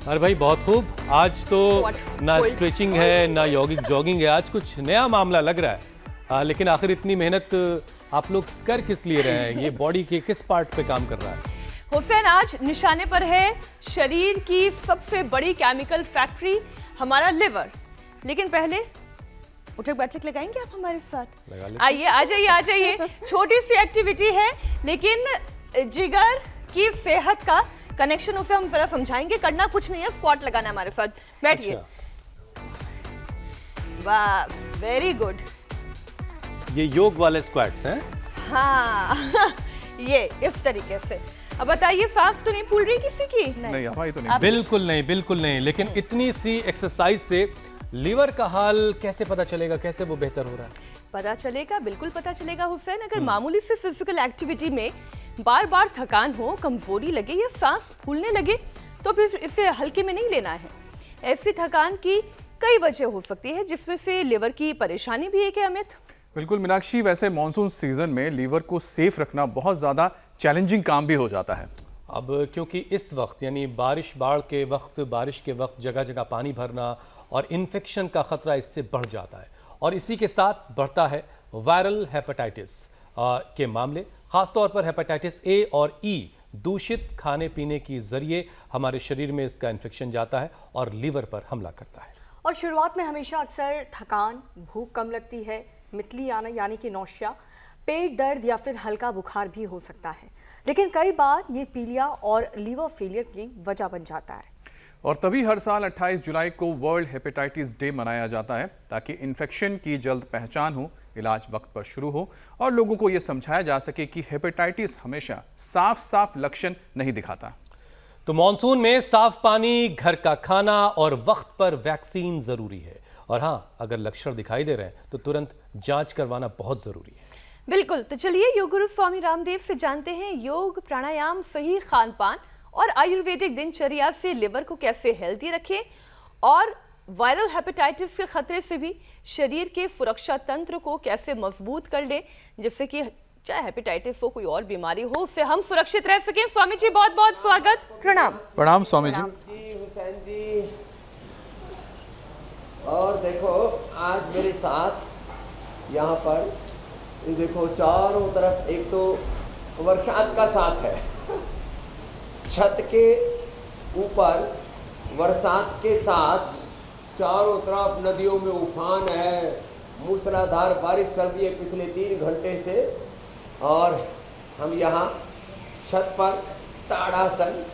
अरे भाई बहुत खूब। आज तो ना स्ट्रेचिंग है ना यॉगिंग जॉगिंग है, आज कुछ नया मामला लग रहा है। लेकिन आखिर इतनी मेहनत आप लोग कर किस लिए रहे हैं? ये बॉडी के किस पार्ट पे काम कर रहा है? हुसैन, आज निशाने पर है शरीर की सबसे बड़ी केमिकल फैक्ट्री, हमारा लिवर। लेकिन पहले उठक बैठक लगाएंगे आप हमारे साथ? आइए, आ जाइए, आ जाइए। छोटी सी एक्टिविटी है लेकिन जिगर की सेहत का कनेक्शन उसे हम जरा समझाएंगे। करना कुछ नहीं है, स्क्वाट लगाना हमारे साथ। बैठिए। वाह, वेरी गुड। ये योग वाले स्क्वाट्स हैं? हाँ ये इस तरीके से। अब बताइए, सांस तो नहीं फूल रही किसी की? नहीं हमारी तो नहीं। बिल्कुल नहीं, बिल्कुल नहीं। लेकिन इतनी सी एक्सरसाइज से लीवर का हाल कैसे पता चलेगा, कैसे वो बेहतर हो रहा है? पता चलेगा, बिल्कुल पता चलेगा हुसैन। अगर मामूली से फिजिकल एक्टिविटी में बार बार थकान हो, कमजोरी लगे या सांस फूलने लगे तो फिर इसे हल्के में नहीं लेना है। ऐसी थकान की कई वजह हो सकती है, जिसमें से लिवर की परेशानी भी एक है। अमित? बिल्कुल मीनाक्षी, वैसे मॉनसून सीजन में लीवर को सेफ रखना बहुत ज्यादा चैलेंजिंग काम भी हो जाता है। अब क्योंकि इस वक्त यानी बारिश के वक्त जगह जगह पानी भरना और इन्फेक्शन का खतरा इससे बढ़ जाता है, और इसी के साथ बढ़ता है वायरल हेपेटाइटिस के मामले। खासतौर पर हेपेटाइटिस ए और ई दूषित खाने पीने के जरिए हमारे शरीर में इसका इन्फेक्शन जाता है और लीवर पर हमला करता है। और शुरुआत में हमेशा अक्सर थकान, भूख कम लगती है, मितली आना यानी कि नौशिया, पेट दर्द या फिर हल्का बुखार भी हो सकता है। लेकिन कई बार ये पीलिया और लीवर फेलियर की वजह बन जाता है। और तभी हर साल 28 जुलाई को वर्ल्ड हेपेटाइटिस डे मनाया जाता है, ताकि इन्फेक्शन की जल्द पहचान हो, इलाज वक्त पर शुरू हो और लोगों को यह समझाया जा सके कि हेपेटाइटिस हमेशा साफ लक्षण नहीं दिखाता। तो मॉनसून में साफ पानी, घर का खाना और वक्त पर वैक्सीन जरूरी है। और हाँ, अगर लक्षण दिखाई दे रहे हैं तो तुरंत जांच करवाना बहुत जरूरी है। बिल्कुल। तो चलिए योग गुरु स्वामी रामदेव से जानते हैं योग, प्राणायाम, सही खान पान और आयुर्वेदिक दिनचर्या से लिवर को कैसे हेल्दी रखें और वायरल हेपेटाइटिस के खतरे से भी शरीर के सुरक्षा तंत्र को कैसे मजबूत कर ले, जिससे कि चाहे हेपेटाइटिस हो, कोई और बीमारी हो, उससे हम सुरक्षित रह सकें। स्वामी जी बहुत बहुत स्वागत। प्रणाम। प्रणाम स्वामी जी। हुसैन जी, और देखो आज मेरे साथ यहाँ पर ये देखो चारों तरफ एक तो बरसात का साथ है, छत के ऊपर बरसात के साथ चारों तरफ नदियों में उफान है, मूसलाधार बारिश चल रही है पिछले 3 घंटे से। और हम यहाँ छत पर ताड़ासन,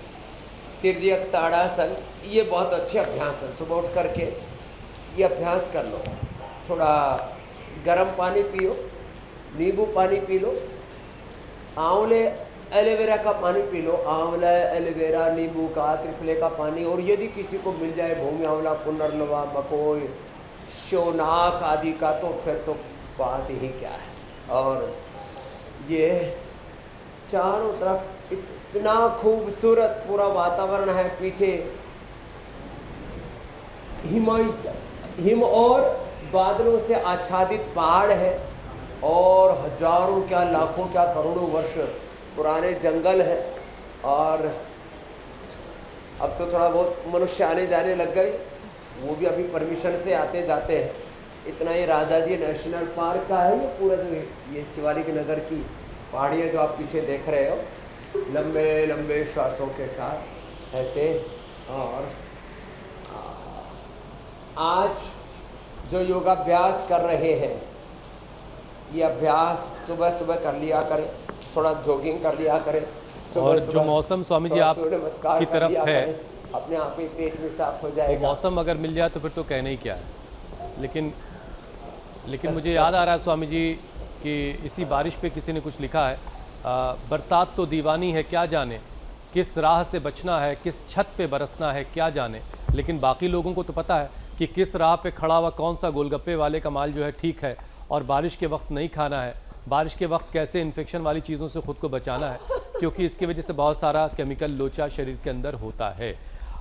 तिर्यक ताड़ासन, ये बहुत अच्छे अभ्यास है। सुबह उठ करके ये अभ्यास कर लो। थोड़ा गर्म पानी पियो, नींबू पानी पी लो, आंवले एलोवेरा का पानी पी लो, आंवला, एलोवेरा, नींबू का, त्रिफले का पानी। और यदि किसी को मिल जाए भूमि आंवला, पुनर्नवा, मकोई, शोनाक आदि का, तो फिर तो बात ही क्या है। और ये चारों तरफ इतना खूबसूरत पूरा वातावरण है, पीछे हिम और बादलों से आच्छादित पहाड़ है, और हजारों क्या लाखों क्या करोड़ों वर्ष पुराने जंगल है। और अब तो थोड़ा बहुत मनुष्य आने जाने लग गए, वो भी अभी परमिशन से आते जाते हैं। इतना ही राजाजी नेशनल पार्क का है ये पूरा, जो ये शिवालिक नगर की पहाड़ियाँ जो आप पीछे देख रहे हो, लंबे लंबे श्वासों के साथ ऐसे। और आज जो योगाभ्यास कर रहे हैं, ये अभ्यास सुबह सुबह कर लिया करें, थोड़ा जॉगिंग कर लिया करें। और जो मौसम स्वामी जी आप की तरफ है, अपने आप ही पेट में साफ हो जाएगा। मौसम अगर मिल जाए तो फिर तो कहना ही क्या है। लेकिन मुझे याद आ रहा है स्वामी जी कि इसी बारिश पे किसी ने कुछ लिखा है, बरसात तो दीवानी है क्या जाने, किस राह से बचना है, किस छत पे बरसना है क्या जाने। लेकिन बाकी लोगों को तो पता है कि किस राह पे खड़ा हुआ कौन सा गोलगप्पे वाले का माल जो है ठीक है, और बारिश के वक्त नहीं खाना है, बारिश के वक्त कैसे इन्फेक्शन वाली चीज़ों से खुद को बचाना है, क्योंकि इसकी वजह से बहुत सारा केमिकल लोचा शरीर के अंदर होता है।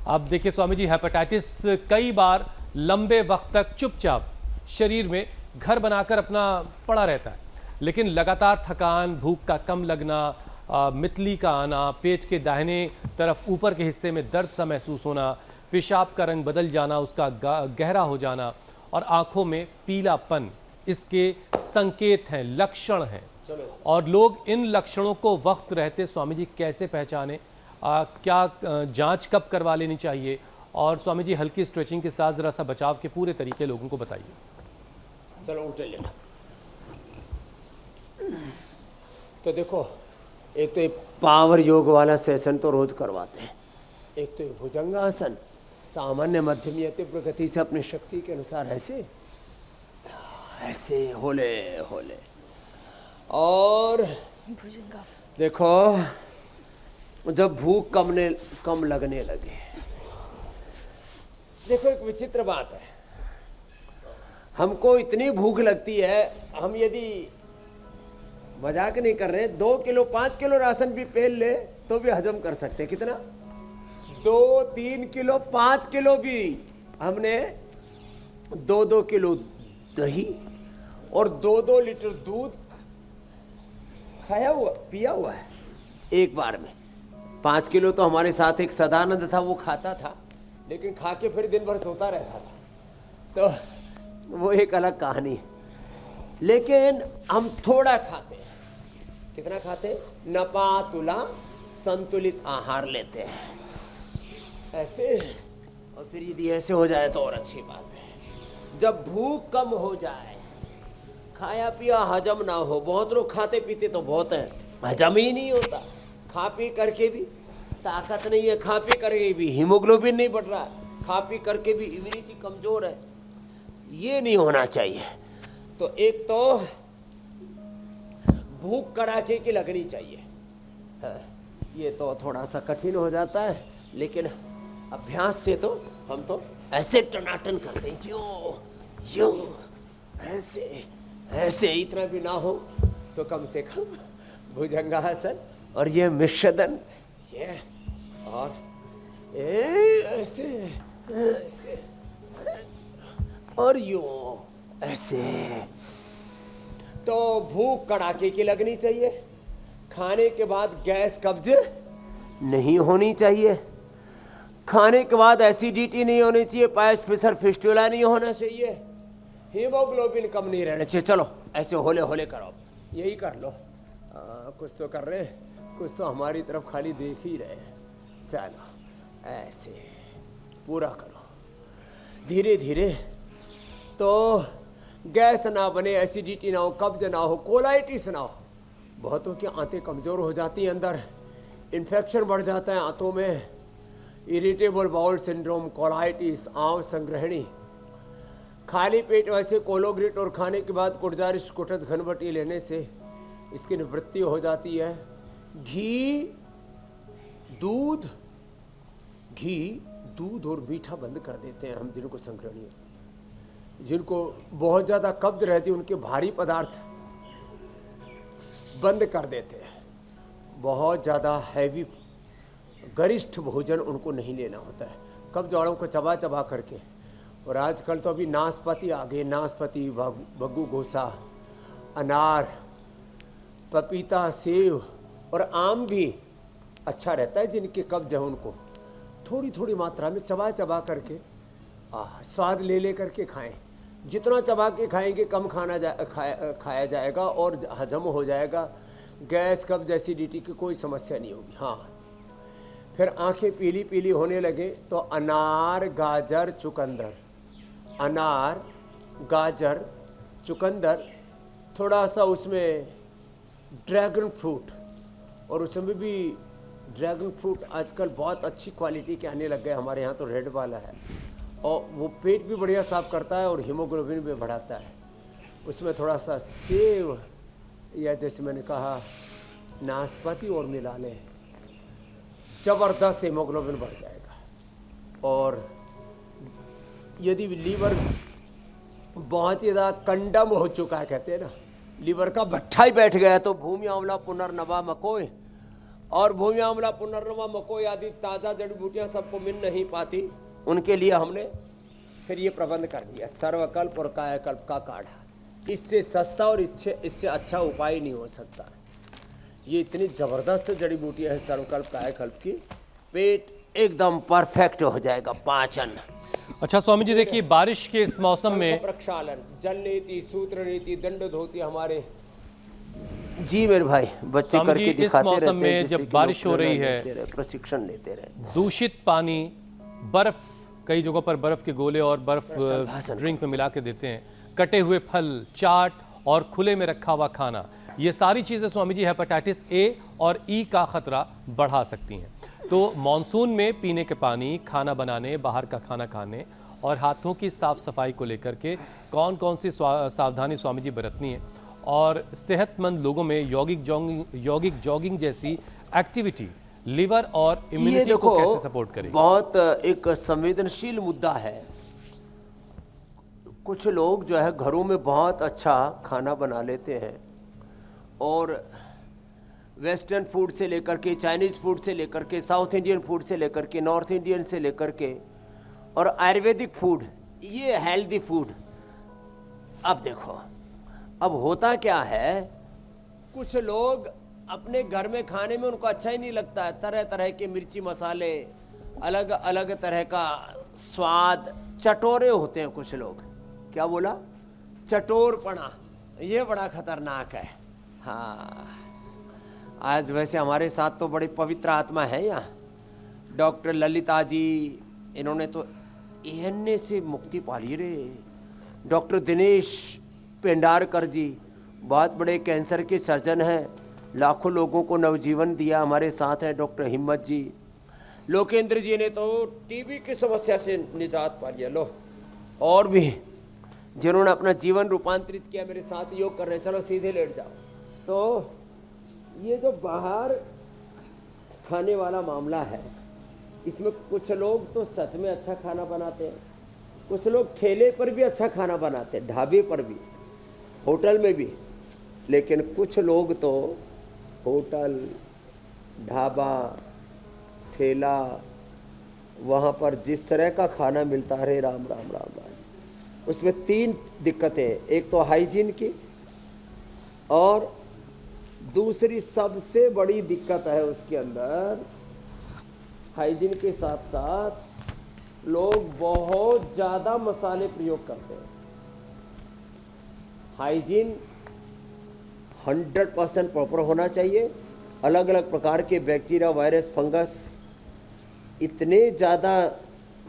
अब देखिए स्वामी जी, हेपेटाइटिस कई बार लंबे वक्त तक चुपचाप शरीर में घर बनाकर अपना पड़ा रहता है, लेकिन लगातार थकान, भूख का कम लगना, मितली का आना, पेट के दाहिने तरफ ऊपर के हिस्से में दर्द सा महसूस होना, पेशाब का रंग बदल जाना, उसका गहरा हो जाना और आंखों में पीलापन, इसके संकेत हैं, लक्षण हैं। और लोग इन लक्षणों को वक्त रहते स्वामी जी कैसे पहचाने, क्या जांच कब करवा लेनी चाहिए, और स्वामी जी हल्की स्ट्रेचिंग के साथ ज़रा सा बचाव के पूरे तरीके लोगों को बताइए। चलो उठे लेना। तो देखो, एक तो ये पावर योग वाला सेशन तो रोज करवाते हैं, एक तो ये भुजंगासन सामान्य मध्यम या तीव्र गति से अपनी शक्ति के अनुसार ऐसे ऐसे होले होले। और देखो, जब भूख कम लगने लगे, देखो एक विचित्र बात है, हमको इतनी भूख लगती है, हम यदि मजाक नहीं कर रहे, 2 किलो 5 किलो राशन भी पेल ले तो भी हजम कर सकते। कितना? 2 3 किलो 5 किलो भी। हमने 2 किलो दही और 2 लीटर दूध पिया हुआ है एक बार में। 5 किलो तो हमारे साथ एक सदानंद था, वो खाता था, लेकिन खा के फिर दिन भर सोता रहता था, तो वो एक अलग कहानी है। लेकिन हम थोड़ा खाते हैं। कितना खाते? नपातुला संतुलित आहार लेते हैं ऐसे। और फिर यदि ऐसे हो जाए तो और अच्छी बात है। जब भूख कम हो जाए, खाया पिया हजम ना हो, बहुत लोग खाते पीते तो बहुत है, हजम ही नहीं होता, खा पी करके भी ताकत नहीं है, खा पी करके भी हीमोग्लोबिन नहीं बढ़ रहा है, खा पी करके भी इम्यूनिटी कमजोर है। ये नहीं होना चाहिए। तो एक तो भूख कड़ाके की लगनी चाहिए। हाँ, ये तो थोड़ा सा कठिन हो जाता है, लेकिन अभ्यास से तो हम तो ऐसे टनाटन करते हैं, यूं ऐसे ऐसे। इतना भी ना हो तो कम से कम भुजंगासन और ये मिश्रदन, ये और ऐसे ऐसे और यूं ऐसे। तो भूख कड़ाके की लगनी चाहिए। खाने के बाद गैस कब्ज नहीं होनी चाहिए। खाने के बाद एसिडिटी नहीं होनी चाहिए, पायस फिसर फिस्टुला नहीं होना चाहिए, हीमोग्लोबिन कम नहीं रहना चाहिए। चलो ऐसे होले होले करो, यही कर लो। कुछ तो कर रहे, कुछ तो हमारी तरफ खाली देख ही रहे हैं। चलो ऐसे पूरा करो धीरे धीरे, तो गैस ना बने, एसिडिटी ना हो, कब्ज ना हो, कोलाइटिस ना हो। बहुतों की आंतें कमज़ोर हो जाती हैं, अंदर इन्फेक्शन बढ़ जाता है आंतों में, इरिटेबल बाउल सिंड्रोम, कोलाइटिस, आंव संग्रहणी। खाली पेट वैसे कोलोग्रिट और खाने के बाद कुटजारिश कुटज घनबटी लेने से इसकी निवृत्ति हो जाती है। घी दूध और मीठा बंद कर देते हैं हम, जिनको संग्रहणी होती है, जिनको बहुत ज़्यादा कब्ज रहती है, उनके भारी पदार्थ बंद कर देते हैं। बहुत ज़्यादा हैवी गरिष्ठ भोजन उनको नहीं लेना होता है, कब्ज वालों को चबा चबा करके। और आजकल तो अभी नाशपाती आ गए, नाशपाती, बग्गू गोसा, अनार, पपीता, सेब और आम भी अच्छा रहता है। जिनके कब्ज है उनको थोड़ी थोड़ी मात्रा में चबा चबा करके स्वाद ले करके खाएं। जितना चबा के खाएंगे कम खाया जाएगा और हजम हो जाएगा। गैस कब्ज एसिडिटी की कोई समस्या नहीं होगी। हाँ, फिर आंखें पीली पीली होने लगे तो अनार, गाजर, चुकंदर, अनार, गाजर, चुकंदर, थोड़ा सा उसमें ड्रैगन फ्रूट, और उसमें भी ड्रैगन फ्रूट आजकल बहुत अच्छी क्वालिटी के आने लग गए, हमारे यहाँ तो रेड वाला है, और वो पेट भी बढ़िया साफ करता है और हीमोग्लोबिन भी बढ़ाता है। उसमें थोड़ा सा सेव या जैसे मैंने कहा नाशपाती और मिला लें, ज़बरदस्त हीमोग्लोबिन बढ़ जाएगा। और यदि लीवर बहुत ही ज़्यादा कंडम हो चुका है, कहते हैं ना, लीवर का भट्ठा ही बैठ गया, तो भूमि आंवला, पुनर्नवा, मकोई और भूमि आंवला, पुनर्नवा, मकोई आदि ताज़ा जड़ी बूटियाँ सबको मिल नहीं पाती, उनके लिए हमने फिर ये प्रबंध कर दिया, सर्वकल्प और कायाकल्प का काढ़ा। इससे सस्ता और इससे अच्छा उपाय नहीं हो सकता। ये इतनी ज़बरदस्त जड़ी बूटियाँ हैं सर्वकल्प कायाकल्प की, पेट एकदम परफेक्ट हो जाएगा पाचन। अच्छा स्वामी जी, देखिए बारिश के इस मौसम में प्रक्षालन, जल नीति, सूत्र नीति, दंड धोती हमारे। जी मेरे भाई, बच्चे स्वामी करके जी, इस दिखाते मौसम रहते हैं, में जिससे जब कि बारिश लोग हो रही प्रेरणा है, लेते रहे, प्रशिक्षण लेते रहे। दूषित पानी, बर्फ, कई जगहों पर बर्फ के गोले और बर्फ भाषण ड्रिंक में मिला के देते हैं, कटे हुए फल, चाट और खुले में रखा हुआ खाना, ये सारी चीज़ें स्वामी जी हेपेटाइटिस ए और ई का खतरा बढ़ा सकती हैं। तो मॉनसून में पीने के पानी, खाना बनाने, बाहर का खाना खाने और हाथों की साफ सफाई को लेकर के कौन कौन सी सावधानी स्वामी जी बरतनी है, और सेहतमंद लोगों में यौगिक जॉगिंग जैसी एक्टिविटी लिवर और ये इम्यूनिटी को देखो कैसे सपोर्ट करेगी? बहुत एक संवेदनशील मुद्दा है। कुछ लोग जो है घरों में बहुत अच्छा खाना बना लेते हैं और वेस्टर्न फूड से लेकर के, चाइनीज़ फूड से लेकर के, साउथ इंडियन फूड से लेकर के, नॉर्थ इंडियन से लेकर के और आयुर्वेदिक फूड, ये हेल्दी फूड। अब देखो, अब होता क्या है, कुछ लोग अपने घर में खाने में उनको अच्छा ही नहीं लगता है, तरह तरह के मिर्ची मसाले, अलग अलग तरह का स्वाद, चटोरे होते हैं कुछ लोग। क्या बोला? चटोरपना, ये बड़ा खतरनाक है। हाँ, आज वैसे हमारे साथ तो बड़ी पवित्र आत्मा है यहाँ, डॉक्टर ललिता जी, इन्होंने तो एएनए से मुक्ति पा ली रे। डॉक्टर दिनेश पेंडारकर जी बहुत बड़े कैंसर के सर्जन हैं, लाखों लोगों को नवजीवन दिया, हमारे साथ हैं डॉक्टर हिम्मत जी। लोकेंद्र जी ने तो टीबी की समस्या से निजात पा लिया। लो, और भी जिन्होंने अपना जीवन रूपांतरित किया मेरे साथ योग कर रहे हैं। चलो सीधे लेट जाओ। तो ये जो बाहर खाने वाला मामला है, इसमें कुछ लोग तो सच में अच्छा खाना बनाते हैं, कुछ लोग ठेले पर भी अच्छा खाना बनाते हैं, ढाबे पर भी, होटल में भी, लेकिन कुछ लोग तो होटल, ढाबा, ठेला, वहाँ पर जिस तरह का खाना मिलता है, राम राम राम राम, उसमें 3 दिक्कतें। एक तो हाइजीन की, और दूसरी सबसे बड़ी दिक्कत है उसके अंदर, हाइजीन के साथ साथ लोग बहुत ज़्यादा मसाले प्रयोग करते हैं। हाइजीन 100% प्रॉपर होना चाहिए। अलग अलग प्रकार के बैक्टीरिया, वायरस, फंगस, इतने ज़्यादा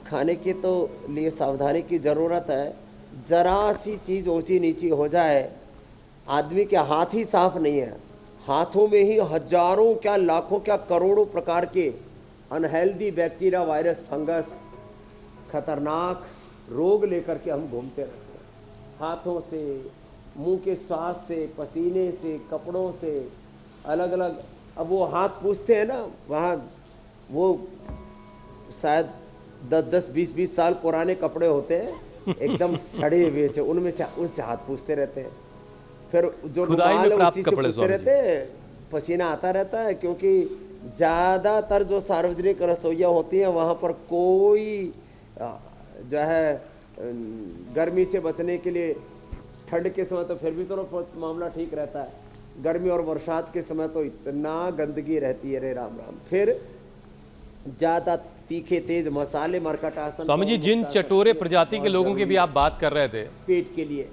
खाने के तो लिए सावधानी की ज़रूरत है। ज़रा सी चीज़ ऊंची नीची हो जाए, आदमी के हाथ ही साफ नहीं है, हाथों में ही हजारों क्या लाखों क्या करोड़ों प्रकार के अनहेल्दी बैक्टीरिया, वायरस, फंगस, खतरनाक रोग लेकर के हम घूमते रहते हैं। हाथों से, मुंह के श्वास से, पसीने से, कपड़ों से, अलग अलग। अब वो हाथ पूछते हैं ना, वहाँ वो शायद 10-10, 20-20 साल पुराने कपड़े होते हैं, एकदम सड़े हुए से, उनसे हाथ पूछते रहते हैं। फिर जो खुदाई में रुमाल है प्राप्त उसी से कपड़े पूछते रहते हैं, पसीना आता रहता है। क्योंकि ज़्यादातर जो सार्वजनिक रसोइयाँ होती हैं, वहाँ पर कोई जो है गर्मी से बचने के लिए, ठंड के समय तो फिर भी तो मामला ठीक रहता है, गर्मी और बरसात के समय तो इतना गंदगी रहती है, रे राम राम। फिर ज़्यादा तीखे तेज मसाले, मरकट आसन। स्वामी जी, जिन चटोरे प्रजाति के लोगों की भी आप बात कर रहे थे, पेट के लिए,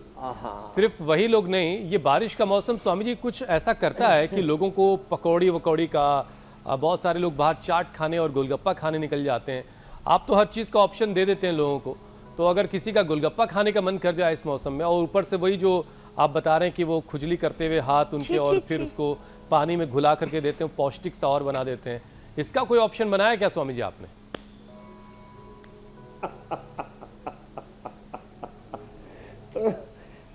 सिर्फ वही लोग नहीं, ये बारिश का मौसम स्वामी जी कुछ ऐसा करता है कि लोगों को पकौड़ी वकौड़ी का, बहुत सारे लोग बाहर चाट खाने और गोलगप्पा खाने निकल जाते हैं। आप तो हर चीज़ का ऑप्शन दे देते हैं लोगों को, तो अगर किसी का गोलगप्पा खाने का मन कर जाए इस मौसम में, और ऊपर से वही जो आप बता रहे हैं कि वो खुजली करते हुए हाथ उनके, और फिर उसको पानी में घुला करके देते हैं, पौष्टिक सा और बना देते हैं, इसका कोई ऑप्शन बनाया क्या स्वामी जी आपने? तो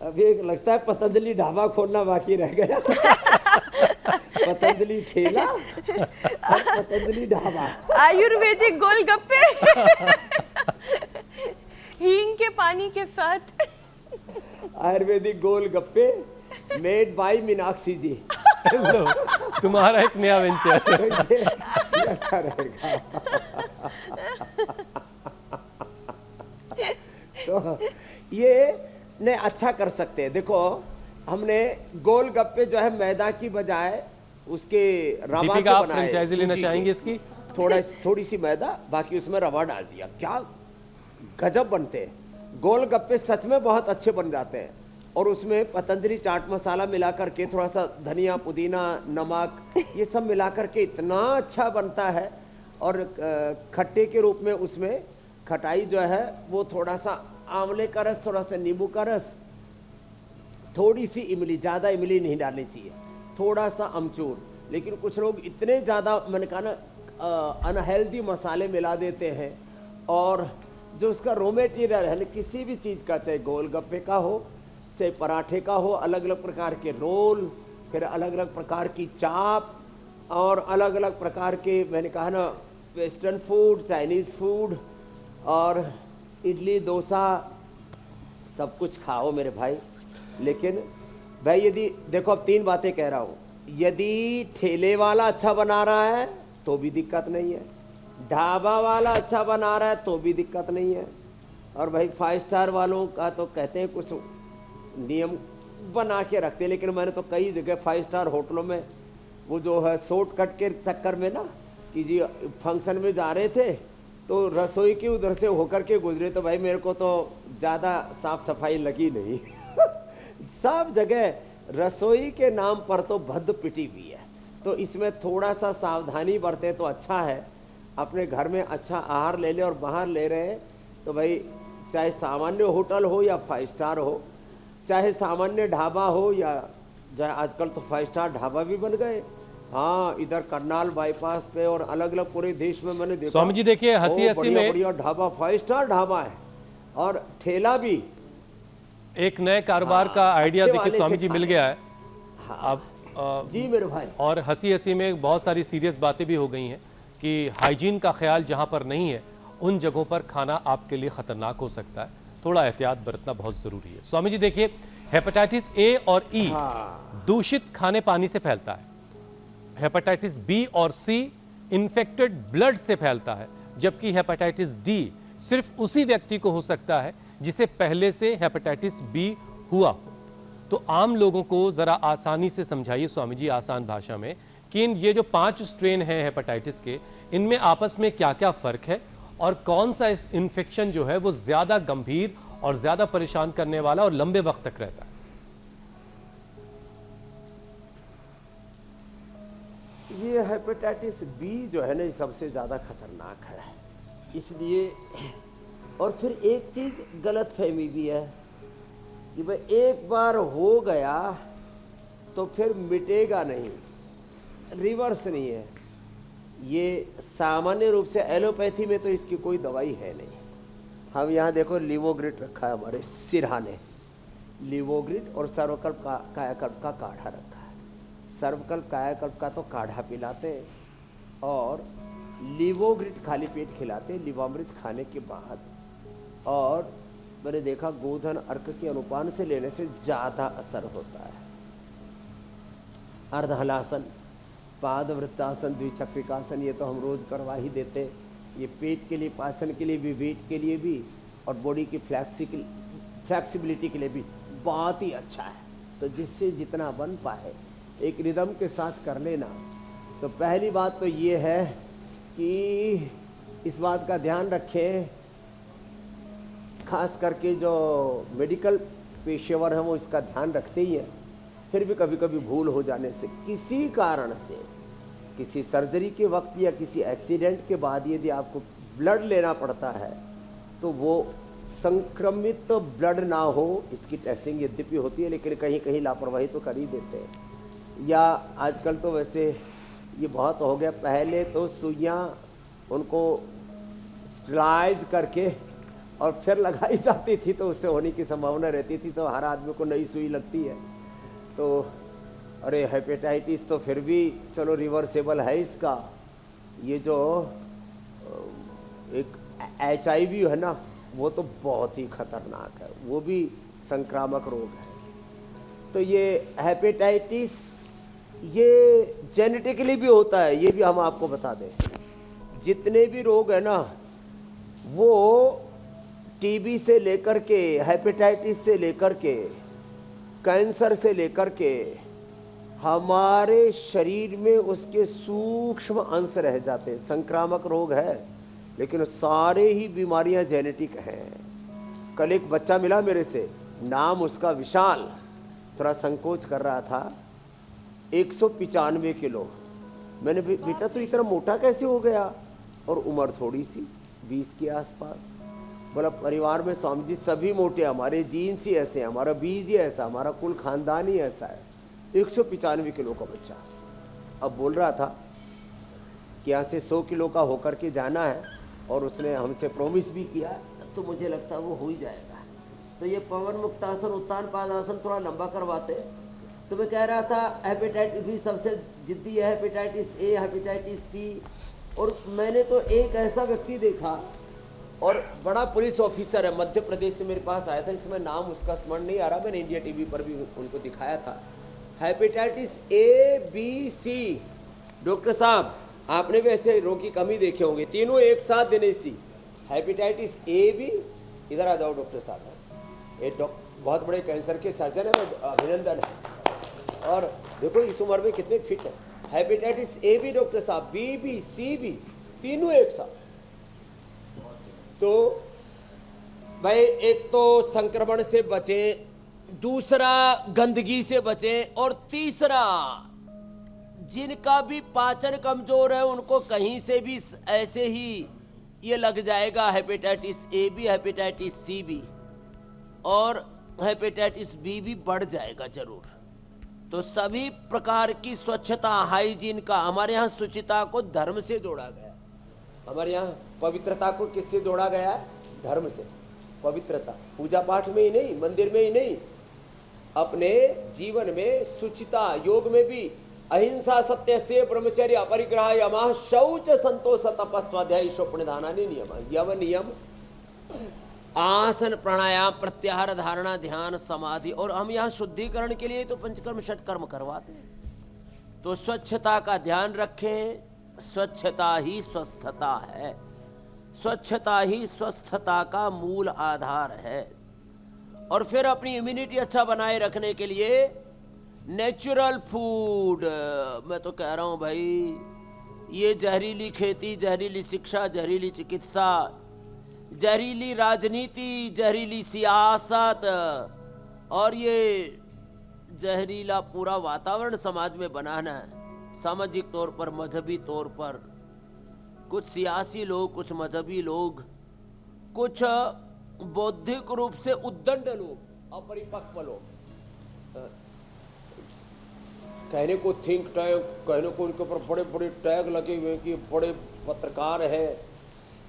अभी एक लगता है पतंजलि ढाबा खोलना बाकी रह गया। पतंजलि ठेला और पतंजलि ढाबा, आयुर्वेदिक गोलगप्पे हींग के पानी के साथ। आयुर्वेदिक गोलगप्पे मेड बाय मीनाक्षी जी। लो, तुम्हारा एक नया वेंचर। ये अच्छा रहेगा। तो ये ने अच्छा कर सकते हैं। देखो, हमने गोलगप्पे जो है मैदा की बजाय उसके रवा के दीपिका, आप बनाए, फ्रेंचाइजी लेना सूजी के। चाहेंगे इसकी? थोड़ी सी मैदा, बाकी उसमें रवा डाल दिया, क्या गजब बनते हैं। गोलगप्पे सच में बहुत अच्छे बन जाते हैं। और उसमें पतंजलि चाट मसाला मिला करके, थोड़ा सा धनिया, पुदीना, नमक, ये सब मिला करके इतना अच्छा बनता है। और खट्टे के रूप में उसमें खटाई जो है वो थोड़ा सा आंवले का रस, थोड़ा सा नींबू का रस, थोड़ी सी इमली, ज़्यादा इमली नहीं डालनी चाहिए, थोड़ा सा अमचूर। लेकिन कुछ लोग इतने ज़्यादा, मैंने कहा ना, अनहेल्दी मसाले मिला देते हैं। और जो उसका रॉ मटेरियल है किसी भी चीज़ का, चाहे गोलगप्पे का हो, चाहे पराठे का हो, अलग अलग प्रकार के रोल, फिर अलग अलग प्रकार की चाप, और अलग अलग प्रकार के, मैंने कहा ना, वेस्टर्न फूड, चाइनीज़ फूड, और इडली, डोसा, सब कुछ खाओ मेरे भाई। लेकिन भाई यदि देखो, अब 3 बातें कह रहा हूँ, यदि ठेले वाला अच्छा बना रहा है तो भी दिक्कत नहीं है, ढाबा वाला अच्छा बना रहा है तो भी दिक्कत नहीं है, और भाई 5 स्टार वालों का तो कहते हैं कुछ नियम बना के रखते हैं। लेकिन मैंने तो कई जगह 5 स्टार होटलों में वो जो है शॉर्टकट के चक्कर में ना, कि जी फंक्शन में जा रहे थे तो रसोई की उधर से होकर के गुजरे, तो भाई मेरे को तो ज़्यादा साफ सफाई लगी नहीं। सब जगह रसोई के नाम पर तो भद्द पिटी हुई है। तो इसमें थोड़ा सा सावधानी बरते तो अच्छा है। अपने घर में अच्छा आहार ले ले, और बाहर ले रहे हैं तो भाई चाहे सामान्य होटल हो या 5 स्टार हो, चाहे सामान्य ढाबा हो या चाहे आजकल तो 5 स्टार ढाबा भी बन गए। हाँ, इधर करनाल बाईपास पे और अलग अलग पूरे देश में मैंने देखा। स्वामी जी देखिए, हंसी हंसी में बढ़िया ढाबा, 5 स्टार ढाबा है, और ठेला भी। एक नए कारोबार का आइडिया अच्छे देखिए वाले स्वामी से जी मिल गया है। अब जी मेरे भाई, और हंसी हंसी में बहुत सारी सीरियस बातें भी हो गई हैं कि हाइजीन का ख्याल जहां पर नहीं है उन जगहों पर खाना आपके लिए खतरनाक हो सकता है। थोड़ा एहतियात बरतना बहुत जरूरी है। स्वामी जी देखिए, हेपेटाइटिस ए और ई दूषित खाने पानी से फैलता है, हेपेटाइटिस बी और सी इन्फेक्टेड ब्लड से फैलता है, जबकि हेपेटाइटिस डी सिर्फ उसी व्यक्ति को हो सकता है जिसे पहले से हेपेटाइटिस बी हुआ हो। तो आम लोगों को जरा आसानी से समझाइए स्वामी जी, आसान भाषा में, कि ये जो 5 स्ट्रेन हैं हेपेटाइटिस के, इनमें आपस में क्या क्या फर्क है, और कौन सा इन्फेक्शन जो है वो ज्यादा गंभीर और ज्यादा परेशान करने वाला और लंबे वक्त तक रहता है। ये हेपेटाइटिस बी जो है ना, ये सबसे ज़्यादा खतरनाक है। इसलिए, और फिर एक चीज़ गलत फहमी भी है कि भाई एक बार हो गया तो फिर मिटेगा नहीं, रिवर्स नहीं है। ये सामान्य रूप से एलोपैथी में तो इसकी कोई दवाई है नहीं। हम यहाँ देखो लिवोग्रिड रखा है हमारे सिरहाने, लिवोग्रिड और सर्वकल्प कायाकल्प का काढ़ा रखा है। सर्वकल्प कायाकल्प का तो काढ़ा पिलाते हैं, और लिवोग्रिड खाली पेट खिलाते हैं लिवामृत खाने के बाद। और मैंने देखा गोधन अर्क के अनुपान से लेने से ज़्यादा असर होता है। अर्धहलासन, पादवृत्तासन, द्विचक्रिकासन, ये तो हम रोज़ करवा ही देते हैं। ये पेट के लिए, पाचन के लिए भी, वेट के लिए भी, और बॉडी की फ्लैक्सिबिलिटी के लिए भी बहुत ही अच्छा है। तो जिससे जितना बन पाए एक रिदम के साथ कर लेना। तो पहली बात तो ये है कि इस बात का ध्यान रखें, खास करके जो मेडिकल पेशेवर हैं वो इसका ध्यान रखते ही हैं। फिर भी कभी कभी भूल हो जाने से, किसी कारण से, किसी सर्जरी के वक्त या किसी एक्सीडेंट के बाद यदि आपको ब्लड लेना पड़ता है तो वो संक्रमित ब्लड ना हो, इसकी टेस्टिंग यद्यपि होती है, लेकिन कहीं कहीं लापरवाही तो कर ही देते हैं। या आजकल तो वैसे ये बहुत हो गया, पहले तो सुइयाँ उनको स्टरलाइज करके और फिर लगाई जाती थी, तो उससे होने की संभावना रहती थी। तो हर आदमी को नई सुई लगती है। तो अरे हेपेटाइटिस तो फिर भी चलो रिवर्सेबल है इसका। ये जो एक HIV है ना, वो तो बहुत ही खतरनाक है, वो भी संक्रामक रोग है। तो ये हेपेटाइटिस ये जेनेटिकली भी होता है, ये भी हम आपको बता दें। जितने भी रोग है ना, वो टीबी से लेकर के, हेपेटाइटिस से लेकर के, कैंसर से लेकर के, हमारे शरीर में उसके सूक्ष्म अंश रह जाते हैं। संक्रामक रोग है, लेकिन सारे ही बीमारियां जेनेटिक हैं। कल एक बच्चा मिला मेरे से, नाम उसका विशाल, थोड़ा संकोच कर रहा था, 195 किलो। मैंने बेटा तो इतना मोटा कैसे हो गया? और उम्र थोड़ी सी 20 के आसपास। बोला परिवार में स्वामी जी सभी मोटे, हमारे जीन्स ही ऐसे हैं, हमारा बीज ही ऐसा, हमारा कुल खानदान ही ऐसा है। 195 किलो का बच्चा अब बोल रहा था कि यहाँ से 100 किलो का होकर के जाना है, और उसने हमसे प्रॉमिस भी किया, तो मुझे लगता है वो हो ही जाएगा। तो ये पवन मुक्तासन, उत्तान पादासन थोड़ा लंबा करवाते। तो मैं कह रहा था हेपेटाइटिस बी सबसे जिद्दी है, हेपेटाइटिस ए, हेपेटाइटिस सी। और मैंने तो एक ऐसा व्यक्ति देखा, और बड़ा पुलिस ऑफिसर है, मध्य प्रदेश से मेरे पास आया था, इसमें नाम उसका स्मरण नहीं आ रहा, मैंने इंडिया टीवी पर भी उनको दिखाया था। Hepatitis A B C, doctor साहब आपने भी ऐसे रोग की कमी देखे होंगे, तीनों एक साथ देने सी। हेपेटाइटिस ए बी, इधर आ जाओ डॉक्टर साहब, ये बहुत बड़े कैंसर के सर्जन है, अभिनंदन है। और देखो इस उम्र में कितने फिट है। हेपेटाइटिस ए बी डॉक्टर साहब, बी बी सी बी, तीनों एक साथ। तो भाई एक तो संक्रमण से बचें, दूसरा गंदगी से बचें, और तीसरा जिनका भी पाचन कमजोर है उनको कहीं से भी ऐसे ही ये लग जाएगा, hepatitis A B, hepatitis C B, और हेपेटाइटिस बी भी बढ़ जाएगा जरूर। तो सभी प्रकार की स्वच्छता, हाइजीन का, हमारे यहाँ शुचिता को धर्म से जोड़ा गया। हमारे यहाँ पवित्रता को किससे जोड़ा गया है? धर्म से। पवित्रता पूजा पाठ में ही नहीं, मंदिर में ही नहीं, अपने जीवन में शुचिता, योग में भी अहिंसा, सत्य, स्तेय, ब्रह्मचर्य, अपरिग्रह, यमः, शौच, संतोष, तप, स्वाध्याय, स्वप्नदानानि नियम। यम नियम, आसन, प्राणायाम, प्रत्याहार, धारणा, ध्यान, समाधि। और हम यहाँ शुद्धिकरण के लिए तो पंचकर्म षटकर्म करवाते हैं। तो स्वच्छता का ध्यान रखें। स्वच्छता ही स्वस्थता है, स्वच्छता ही स्वस्थता का मूल आधार है। और फिर अपनी इम्यूनिटी अच्छा बनाए रखने के लिए नेचुरल फूड, मैं तो कह रहा हूँ भाई, ये जहरीली खेती, जहरीली शिक्षा, जहरीली चिकित्सा, जहरीली राजनीति, जहरीली सियासत, और ये जहरीला पूरा वातावरण समाज में बनाना है। सामाजिक तौर पर, मजहबी तौर पर, कुछ सियासी लोग, कुछ मजहबी लोग, कुछ बौद्धिक रूप से उद्दंड लोग, अपरिपक्व लोग, कहने को थिंक टैंक, कहने को उनके ऊपर बड़े बड़े टैग लगे हुए कि बड़े पत्रकार हैं,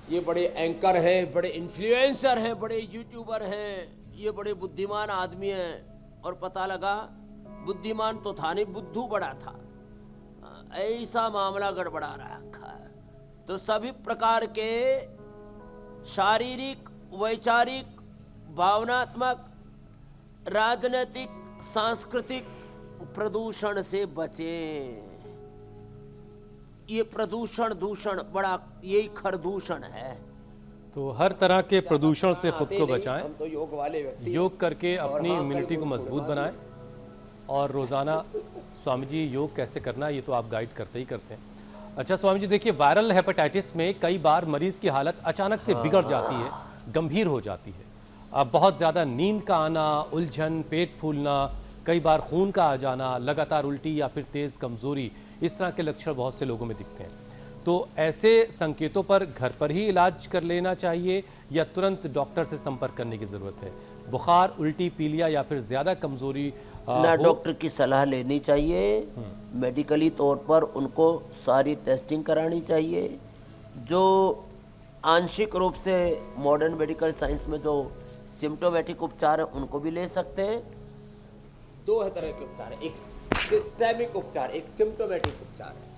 ये बड़े एंकर हैं, बड़े इन्फ्लुएंसर हैं, बड़े यूट्यूबर हैं, ये बड़े बुद्धिमान आदमी हैं। और पता लगा बुद्धिमान तो था नहीं, बुद्धू बड़ा था। ऐसा मामला गड़बड़ा रखा है। तो सभी प्रकार के शारीरिक, वैचारिक, भावनात्मक, राजनीतिक, सांस्कृतिक प्रदूषण से बचें। ये प्रदूषण, दूषण बड़ा, यही खरदूषण है। तो हर तरह के प्रदूषण से खुद को नहीं, बचाएं, हम तो योग वाले व्यक्ति, योग करके और अपनी हाँ, इम्यूनिटी कल को मजबूत बनाएं। और रोज़ाना स्वामी जी योग कैसे करना है ये तो आप गाइड करते ही करते हैं। अच्छा स्वामी जी, देखिए वायरल हेपेटाइटिस में कई बार मरीज की हालत अचानक से बिगड़ जाती है, गंभीर हो जाती है। अब बहुत ज़्यादा नींद का आना, उलझन, पेट फूलना, कई बार खून का आ जाना, लगातार उल्टी या फिर तेज़ कमज़ोरी, इस तरह के लक्षण बहुत से लोगों में दिखते हैं। तो ऐसे संकेतों पर घर पर ही इलाज कर लेना चाहिए या तुरंत डॉक्टर से संपर्क करने की ज़रूरत है? बुखार, उल्टी, पीलिया या फिर ज़्यादा कमज़ोरी ना डॉक्टर की सलाह लेनी चाहिए, मेडिकली तौर पर उनको सारी टेस्टिंग करानी चाहिए। जो आंशिक रूप से मॉडर्न मेडिकल साइंस में जो सिम्टोमेटिक उपचार है उनको भी ले सकते हैं। दो तरह के उपचार है, एक सिस्टेमिक उपचार, एक सिम्टोमेटिक उपचार है।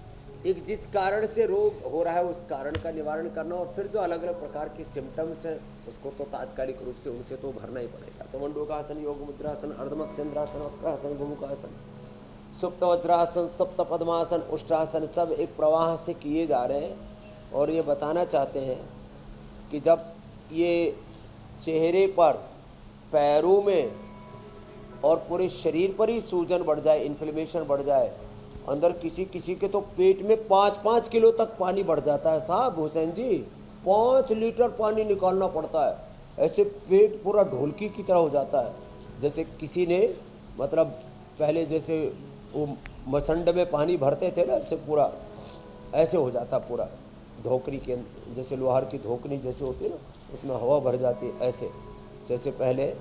एक जिस कारण से रोग हो रहा है उस कारण का निवारण करना, और फिर जो अलग अलग प्रकार के सिम्टम्स हैं उसको तो तात्कालिक रूप से उनसे तो भरना ही पड़ेगा। तो मंडूकासन, योग मुद्रासन, अर्धमत्स्येंद्रासन, वक्रासन, भूमुखासन, सुप्त वज्रासन, सप्त पद्मासन, उष्ट्रासन, सब एक प्रवाह से किए जा रहे हैं। और ये बताना चाहते हैं कि जब ये चेहरे पर, पैरों में और पूरे शरीर पर ही सूजन बढ़ जाए, इन्फ्लेमेशन बढ़ जाए, अंदर किसी किसी के तो पेट में 5-5 किलो तक पानी बढ़ जाता है साहब हुसैन जी, 5 लीटर पानी निकालना पड़ता है। ऐसे पेट पूरा ढोलकी की तरह हो जाता है, जैसे किसी ने मतलब पहले जैसे वो मसंड में पानी भरते थे ना, ऐसे पूरा ऐसे हो जाता पूरा धोकरी के, जैसे लोहार की धोकरी जैसे होती है ना, उसमें हवा भर जाती है। ऐसे जैसे पहले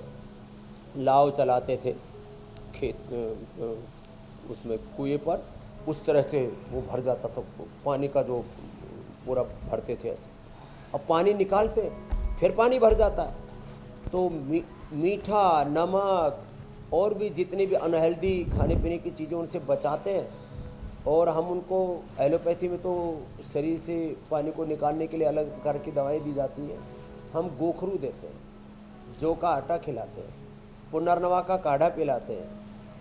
लाव चलाते थे खेत उसमें कुएं पर, उस तरह से वो भर जाता था पानी का, जो पूरा भरते थे ऐसे। अब पानी निकालते फिर पानी भर जाता है। तो मीठा, नमक और भी जितने भी अनहेल्दी खाने पीने की चीज़ें उनसे बचाते हैं। और हम उनको एलोपैथी में तो शरीर से पानी को निकालने के लिए अलग प्रकार की दवाएं दी जाती हैं। हम गोखरू देते हैं, जौ का आटा खिलाते हैं, पुनर्नवा का काढ़ा पिलाते हैं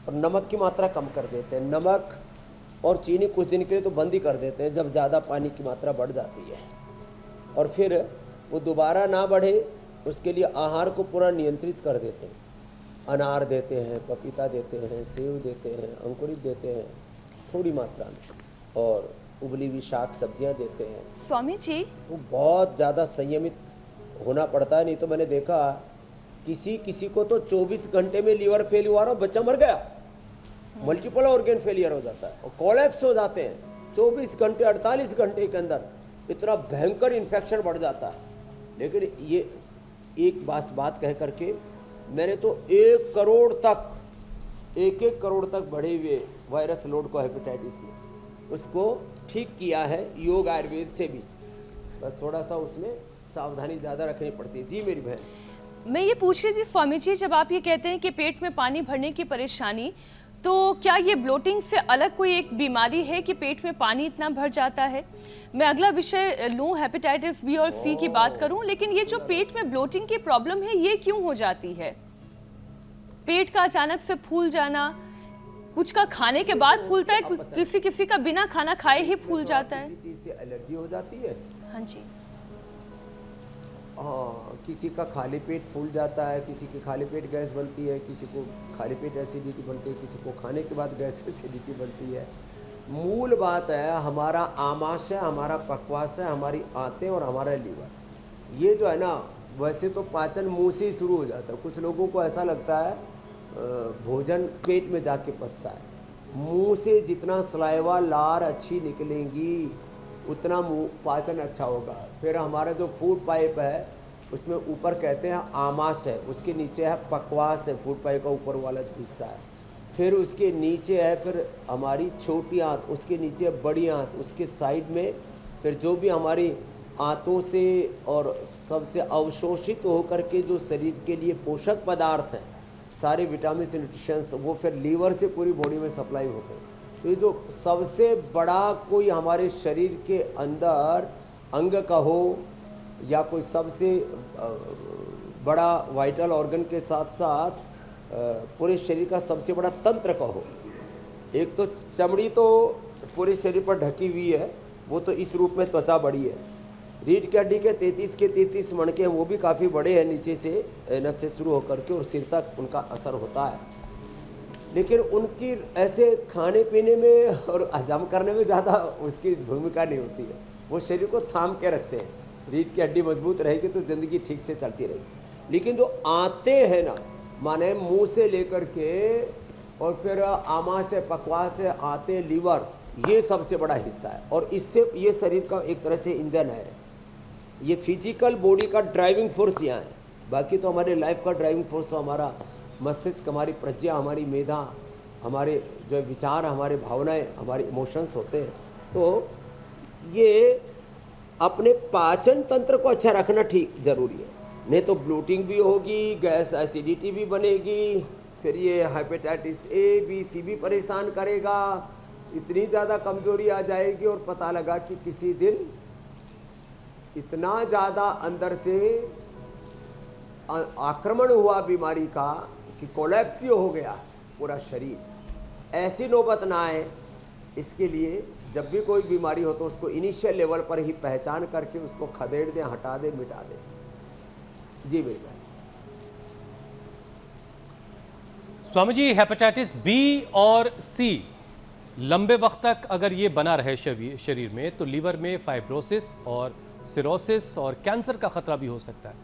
और नमक की मात्रा कम कर देते हैं। नमक और चीनी कुछ दिन के लिए तो बंद ही कर देते हैं जब ज़्यादा पानी की मात्रा बढ़ जाती है, और फिर वो दोबारा ना बढ़े उसके लिए आहार को पूरा नियंत्रित कर देते हैं। अनार देते हैं, पपीता देते हैं, सेब देते हैं, अंकुरित देते हैं थोड़ी मात्रा में, और उबली हुई शाक सब्जियां देते हैं। स्वामी जी, तो बहुत ज़्यादा संयमित होना पड़ता है, नहीं तो मैंने देखा किसी को तो 24 घंटे में लीवर फेल हुआ और बच्चा मर गया, मल्टीपल ऑर्गन फेलियर हो जाता है और कोलैप्स हो जाते हैं 24 घंटे 48 घंटे के अंदर, इतना भयंकर इन्फेक्शन बढ़ जाता है। लेकिन ये एक बात कह करके मैंने तो 1 करोड़ तक बढ़े हुए वायरस लोड को हेपेटाइटिस में उसको ठीक किया है योग आयुर्वेद से भी। बस थोड़ा सा उसमें सावधानी ज़्यादा रखनी पड़ती है। जी मेरी बहन, मैं ये पूछ रही थी स्वामी जी, जब आप ये कहते हैं कि पेट में पानी भरने की परेशानी, तो क्या ये ब्लोटिंग से अलग कोई एक बीमारी है कि पेट में पानी इतना भर जाता है? मैं अगला विषय लूँ, हेपेटाइटिस बी और सी की बात करूँ, लेकिन ये जो पेट में ब्लोटिंग की प्रॉब्लम है ये क्यों हो जाती है? पेट का अचानक से फूल जाना, कुछ का खाने के बाद फूलता है, किसी का बिना खाना खाए ही फूल जाता है। किसी चीज़ से एलर्जी हो जाती है, हाँ जी, हाँ, किसी का खाली पेट फूल जाता है, किसी की खाली पेट गैस बनती है, किसी को खाली पेट एसिडिटी बनती है, किसी को खाने के बाद गैस एसिडिटी बनती है। मूल बात है हमारा आमाशय, हमारा पक्वाशय, हमारी आंतें और हमारा लीवर। ये जो है ना, वैसे तो पाचन मुंह से ही शुरू हो जाता है। कुछ लोगों को ऐसा लगता है भोजन पेट में जाके पचता है। मुंह से जितना सलाइवा लार अच्छी निकलेंगी उतना मुंह पाचन अच्छा होगा। फिर हमारा जो फूड पाइप है उसमें ऊपर कहते हैं आमाशय, उसके नीचे है पक्वाशय, फूड पाइप का ऊपर वाला जो हिस्सा है। फिर उसके नीचे है फिर हमारी छोटी आंत, उसके नीचे बड़ी आंत, उसके साइड में फिर जो भी हमारी आंतों से और सबसे अवशोषित होकर के जो शरीर के लिए पोषक पदार्थ हैं, सारे विटामिन से न्यूट्रिशंस, वो फिर लीवर से पूरी बॉडी में सप्लाई होते हैं। तो ये जो सबसे बड़ा कोई हमारे शरीर के अंदर अंग का हो या कोई सबसे बड़ा वाइटल ऑर्गन के साथ साथ पूरे शरीर का सबसे बड़ा तंत्र का हो, एक तो चमड़ी तो पूरे शरीर पर ढकी हुई है, वो तो इस रूप में त्वचा बड़ी है। रीढ़ की हड्डी के 33 के 33 मणके हैं, वो भी काफ़ी बड़े हैं नीचे से नस से शुरू होकर के और सिर तक उनका असर होता है। लेकिन उनकी ऐसे खाने पीने में और हजम करने में ज़्यादा उसकी भूमिका नहीं होती है। वो शरीर को थाम के रखते हैं। रीढ़ की हड्डी मजबूत रहेगी तो ज़िंदगी ठीक से चलती रहेगी। लेकिन जो आंतें हैं ना, माने मुंह से लेकर के और फिर आमाशय, पक्वाशय, आंतें, लीवर, ये सबसे बड़ा हिस्सा है। और इससे ये शरीर का एक तरह से इंजन है। ये फिजिकल बॉडी का ड्राइविंग फोर्स यहाँ है। बाकी तो हमारे लाइफ का ड्राइविंग फोर्स तो हमारा मस्तिष्क, हमारी प्रज्ञा, हमारी मेधा, हमारे जो विचार, हमारे भावनाएं, हमारे इमोशंस होते हैं। तो ये अपने पाचन तंत्र को अच्छा रखना ठीक जरूरी है, नहीं तो ब्लोटिंग भी होगी, गैस एसिडिटी भी बनेगी, फिर ये हेपेटाइटिस ए बी सी भी परेशान करेगा, इतनी ज़्यादा कमजोरी आ जाएगी और पता लगा कि किसी दिन इतना ज़्यादा अंदर से आक्रमण हुआ बीमारी का कि कोलैप्स ही हो गया पूरा शरीर। ऐसी नौबत ना आए, इसके लिए जब भी कोई बीमारी हो तो उसको इनिशियल लेवल पर ही पहचान करके उसको खदेड़ दें, हटा दें, मिटा दें। जी बेटा। स्वामी जी, हेपेटाइटिस बी और सी लंबे वक्त तक अगर ये बना रहे शरीर में तो लीवर में फाइब्रोसिस और सिरोसिस और कैंसर का खतरा भी हो सकता है।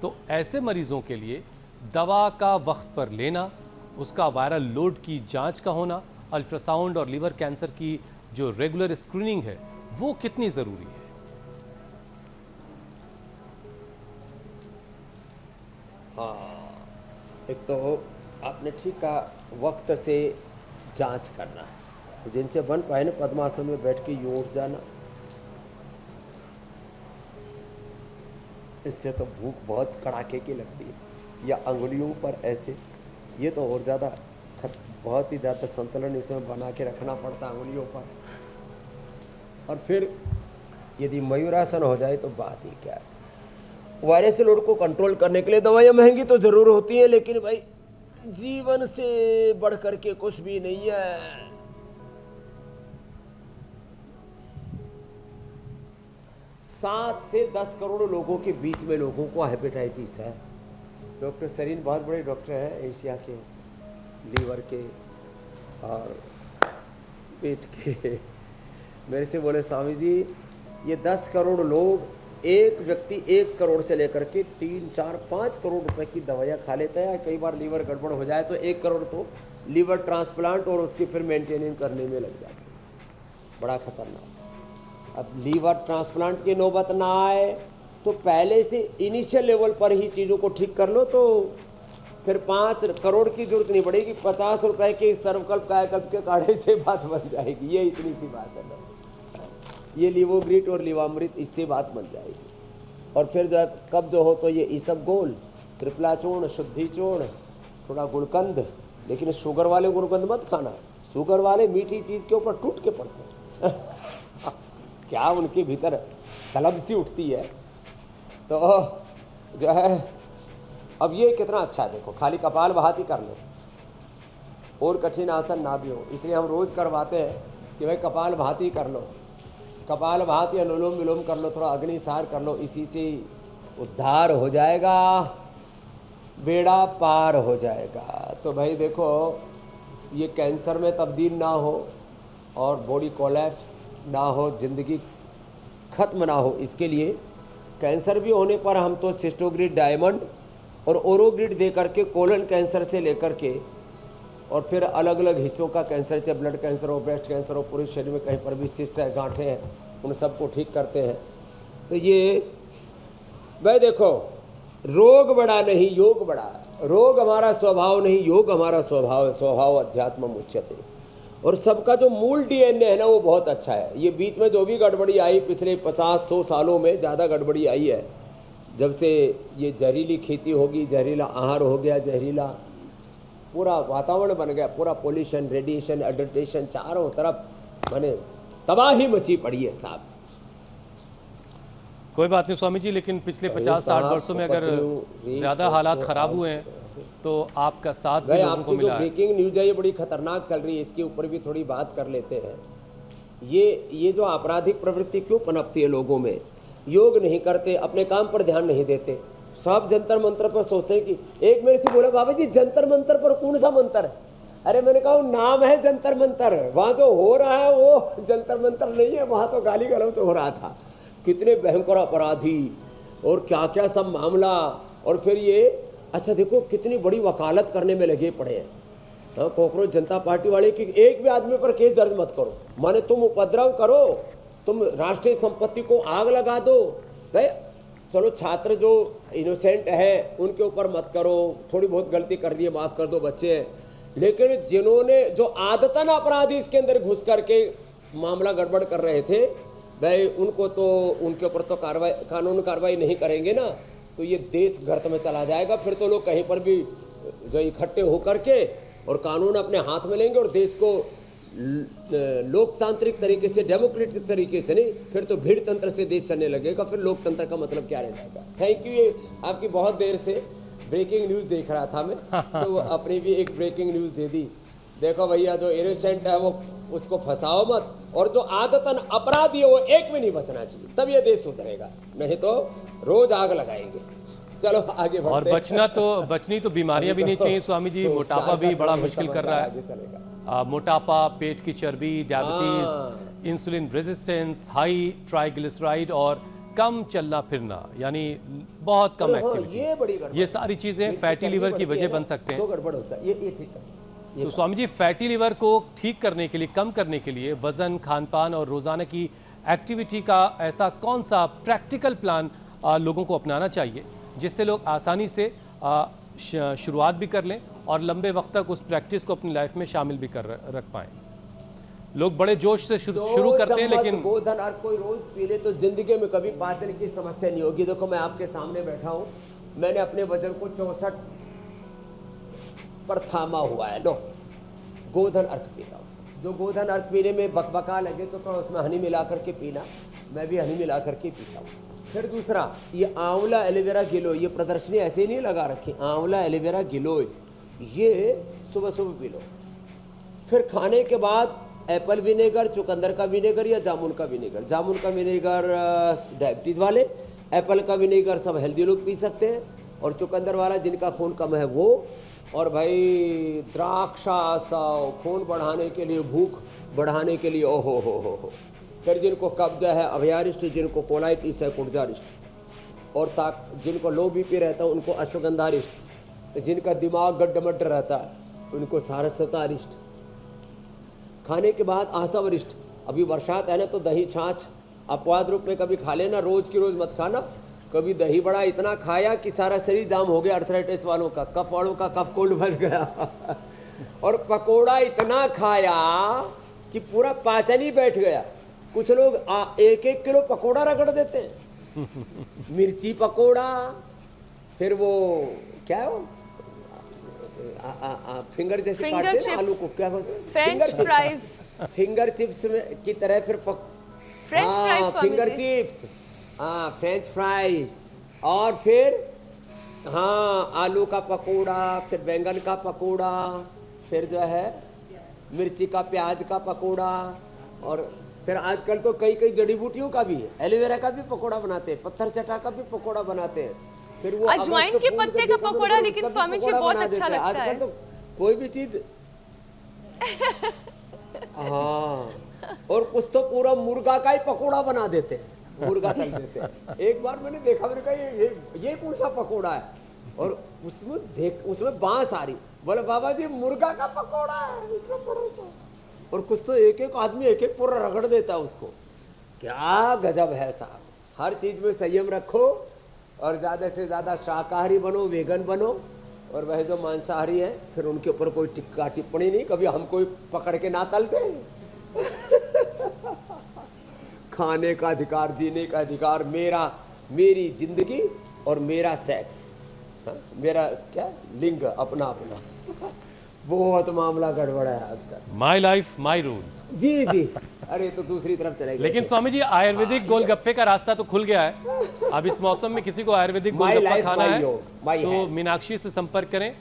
तो ऐसे मरीजों के लिए दवा का वक्त पर लेना, उसका वायरल लोड की जांच का होना, अल्ट्रासाउंड और लीवर कैंसर की जो रेगुलर स्क्रीनिंग है वो कितनी ज़रूरी है? हाँ, एक तो आपने ठीक कहा, वक्त से जांच करना है। तो जिनसे बन पाए ना पद्मासन में बैठ के यूं उठ जाना, इससे तो भूख बहुत कड़ाके की लगती है। या अंगुलियों पर ऐसे, ये तो और ज़्यादा बहुत ही ज़्यादा संतुलन इसमें बना के रखना पड़ता है अंगुलियों पर। और फिर यदि मयूरासन हो जाए तो बात ही क्या है। वायरस लोड को कंट्रोल करने के लिए दवाइयाँ महंगी तो ज़रूर होती हैं, लेकिन भाई जीवन से बढ़ कर के कुछ भी नहीं है। 7 से 10 करोड़ लोगों के बीच में लोगों को हेपेटाइटिस है। डॉक्टर सरीन बहुत बड़े डॉक्टर हैं एशिया के, लीवर के और पेट के। मेरे से बोले स्वामी जी ये 10 करोड़ लोग, एक व्यक्ति 1 करोड़ से लेकर के 3, 4, 5 करोड़ रुपए की दवाइयाँ खा लेता है। कई बार लीवर गड़बड़ हो जाए तो 1 करोड़ तो लीवर ट्रांसप्लांट और उसकी फिर मेंटेनिंग करने में लग जाता है। बड़ा खतरनाक। अब लीवर ट्रांसप्लांट की नौबत ना आए तो पहले से इनिशियल लेवल पर ही चीज़ों को ठीक कर लो, तो फिर 5 करोड़ की जरूरत नहीं पड़ेगी। 50 रुपए के सर्वकल्प कायाकल्प के काढ़े से बात बन जाएगी। ये इतनी सी बात है ना, ये लीवोग्रिट और लीवामृत, इससे बात बन जाएगी। और फिर जब कब्ज हो तो ये इसबगोल, त्रिफला चूर्ण, शुद्धि चूर्ण, थोड़ा गुलकंद। लेकिन शुगर वाले गुलकंद मत खाना, शुगर वाले मीठी चीज़ के ऊपर टूट के पड़ते हैं। क्या उनके भीतर तलब सी उठती है। तो जो है, अब ये कितना अच्छा है, देखो खाली कपाल भाती कर लो और कठिन आसन ना भी हो, इसलिए हम रोज़ करवाते हैं कि भाई कपाल भाती कर लो, कपाल भाती, अनुलोम विलोम कर लो, थोड़ा अग्निसार कर लो, इसी से उद्धार हो जाएगा, बेड़ा पार हो जाएगा। तो भाई देखो, ये कैंसर में तब्दील ना हो और बॉडी कोलैप्स ना हो, ज़िंदगी ख़त्म ना हो, इसके लिए कैंसर भी होने पर हम तो सिस्टोग्रिड डायमंड और ओरोग्रिड दे करके कोलन कैंसर से लेकर के और फिर अलग अलग हिस्सों का कैंसर, चाहे ब्लड कैंसर हो, ब्रेस्ट कैंसर हो, पूरे शरीर में कहीं पर भी सिस्ट है, गांठें हैं, उन सबको ठीक करते हैं। तो ये भाई देखो, रोग बड़ा नहीं योग बड़ा। रोग हमारा स्वभाव नहीं, योग हमारा स्वभाव है। स्वभाव अध्यात्म उच्यते। और सबका जो मूल डीएनए है ना वो बहुत अच्छा है। ये बीच में जो भी गड़बड़ी आई पिछले 50-100 सालों में, ज़्यादा गड़बड़ी आई है जब से ये जहरीली खेती होगी, जहरीला आहार हो गया, जहरीला पूरा वातावरण बन गया, पूरा पोल्यूशन, रेडिएशन, एडल्ट्रेशन, चारों तरफ माने तबाही मची पड़ी है साहब। कोई बात नहीं स्वामी जी, लेकिन पिछले 50-60 वर्षों में अगर ज़्यादा हालात ख़राब हुए हैं तो आपका साथ भी लोगों को मिला है। ब्रेकिंग न्यूज है, ये बड़ी खतरनाक चल रही है, इसके ऊपर भी थोड़ी बात कर लेते हैं। ये जो आपराधिक प्रवृत्ति क्यों पनपती है लोगों में, योग नहीं करते, अपने काम पर ध्यान नहीं देते, सब जंतर मंत्र पर सोचते हैं कि एक मेरे से बोला बाबा जी जंतर मंतर पर कौन सा मंत्र है? अरे मैंने कहा नाम है जंतर मंतर, वहाँ जो हो रहा है वो जंतर मंतर नहीं है, वहाँ तो गाली गलौज हो रहा था। कितने भयंकर अपराधी और क्या क्या सब मामला। और फिर ये अच्छा देखो कितनी बड़ी वकालत करने में लगे पड़े हैं। हाँ, कॉकरोच जनता पार्टी वाले कि एक भी आदमी पर केस दर्ज मत करो, माने तुम उपद्रव करो, तुम राष्ट्रीय संपत्ति को आग लगा दो। भाई चलो छात्र जो इनोसेंट है उनके ऊपर मत करो, थोड़ी बहुत गलती कर ली है माफ़ कर दो बच्चे, लेकिन जिन्होंने जो आदतन अपराधी इसके अंदर घुस करके मामला गड़बड़ कर रहे थे, भाई उनको तो उनके ऊपर तो कानून कार्रवाई नहीं करेंगे ना, तो ये देश गर्त में चला जाएगा। फिर तो लोग कहीं पर भी जो इकट्ठे होकर के और कानून अपने हाथ में लेंगे और देश को लोकतांत्रिक तरीके से, डेमोक्रेटिक तरीके से नहीं, फिर तो भीड़ तंत्र से देश चलने लगेगा। फिर लोकतंत्र का मतलब क्या रह जाएगा। Thank you. ये आपकी बहुत देर से ब्रेकिंग न्यूज़ देख रहा था मैं, तो अपनी भी एक ब्रेकिंग न्यूज़ दे दी। देखो भैया, जो इनोसेंट है वो उसको फंसाओ मत, और जो आदतन अपराधी है वो एक में नहीं बचना चाहिए, तब ये देश सुधरेगा, नहीं तो रोज आग लगाएंगे। चलो आगे और बढ़ते हैं। बचनी तो बीमारियां भी नहीं चाहिए स्वामी जी, मोटापा भी बड़ा मुश्किल कर रहा आगे है। चलेगा। मोटापा, पेट की चर्बी, diabetes, insulin resistance, high triglyceride और कम चलना फिरना, यानी बहुत कम हाँ, एक्टिविटी, ये बड़ी गड़बड़ ये सारी चीजें फैटी लिवर की वजह बन सकते तो हैं। गड़बड़ होता है, ये ठीक है। तो स्वामी जी, फैटी लिवर को ठीक करने के लिए, कम करने के लिए वजन, खानपान और रोजाना की एक्टिविटी का ऐसा कौन सा प्रैक्टिकल प्लान लोगों को अपनाना चाहिए जिससे लोग आसानी से शुरुआत भी कर लें और लंबे वक्त तक उस प्रैक्टिस को अपनी लाइफ में शामिल भी कर रख पाएं? लोग बड़े जोश से शुरू करते हैं, लेकिन गोधन अर्क कोई रोज पी ले तो जिंदगी में कभी पाचन की समस्या नहीं होगी। देखो मैं आपके सामने बैठा हूं, मैंने अपने वजन को 64 पर थामा हुआ है। लो गोधन अर्क पी रहा हूं। जो गोधन अर्क पीने में बकबका लगे तो थोड़ा उसमें हनी मिला करके पीना, मैं भी हनी मिला करके पीता हूँ। फिर दूसरा, ये आंवला एलोवेरा गिलोय, ये प्रदर्शनी ऐसे नहीं लगा रखी, आंवला एलोवेरा गिलोय, ये सुबह सुबह पी लो। फिर खाने के बाद एप्पल विनेगर, चुकंदर का विनेगर या जामुन का विनेगर। जामुन का विनेगर डायबिटीज वाले, एप्पल का विनेगर सब हेल्दी लोग पी सकते हैं, और चुकंदर वाला जिनका खून कम है वो। और भाई द्राक्षासाव खून बढ़ाने के लिए, भूख बढ़ाने के लिए, ओहो हो। फिर जिनको कब्ज है अभयारिष्ट, जिनको कोलाइटिस है कुर्जारिष्ट, और जिनको लो बीपी रहता है उनको अश्वगंधारिष्ट, जिनका दिमाग गड्ढमड्ढ रहता है उनको सारस्वतारिष्ट। खाने के बाद आसवरिष्ट। अभी बरसात है ना, तो दही छाछ अपवाद रूप में कभी खा लेना, रोज की रोज मत खाना। कभी दही बड़ा इतना खाया कि सारा शरीर जाम हो गया, अर्थराइटिस वालों का, कफ वालों का कफ कोल्ड बन गया। और पकोड़ा इतना खाया कि पूरा पाचन ही बैठ गया। कुछ लोग 1-1 किलो पकोड़ा रगड़ देते हैं। मिर्ची पकोड़ा, फिर वो क्या है वो फिंगर जैसे काटते हैं ना आलू को, क्या बोलते हैं, फ्रेंच फ्राइज, फिंगर चिप्स में की तरह, फिर फ्रेंच फ्राइज, फिंगर चिप्स, हाँ फ्रेंच फ्राई, और फिर हाँ आलू का पकोड़ा, फिर बैंगन का पकोड़ा, फिर जो है मिर्ची का, प्याज का पकोड़ा, और फिर आजकल तो कई जड़ी बूटियों का भी है, एलोवेरा का भी पकोड़ा बनाते हैं, पत्थर चटा का भी पकोड़ा बनाते हैं, फिर वो अजवाइन के पत्ते का पकोड़ा, लेकिन स्वामी जी बहुत अच्छा लगता है। आजकल तो कोई भी चीज हाँ, और कुछ तो पूरा मुर्गा का ही पकोड़ा बना देते हैं, मुर्गा तल देते हैं। एक बार मैंने देखा, मैंने कहा ये कौन सा पकोड़ा है, और उसमें बांस आ रही, बोले बाबा जी मुर्गा का पकोड़ा है, इतना बड़ा सा, और कुछ तो एक आदमी एक पूरा रगड़ देता है उसको। क्या गजब है साहब। हर चीज में संयम रखो, और ज़्यादा से ज़्यादा शाकाहारी बनो, वेगन बनो, और वह जो मांसाहारी है फिर उनके ऊपर कोई टिक्का टिप्पणी नहीं, कभी हम कोई पकड़ के ना तलते। खाने का अधिकार, जीने का अधिकार, मेरी जिंदगी और मेरा सेक्स, मेरा क्या लिंग अपना अपना। बहुत मामला गड़बड़ है आजकल। My life my rule. जी अरे तो दूसरी तरफ चलेगा। लेकिन स्वामी जी, आयुर्वेदिक गोलगप्पे का रास्ता तो खुल गया है। अब इस मौसम में किसी को आयुर्वेदिक गोलगप्पा खाना है तो मीनाक्षी से संपर्क करें।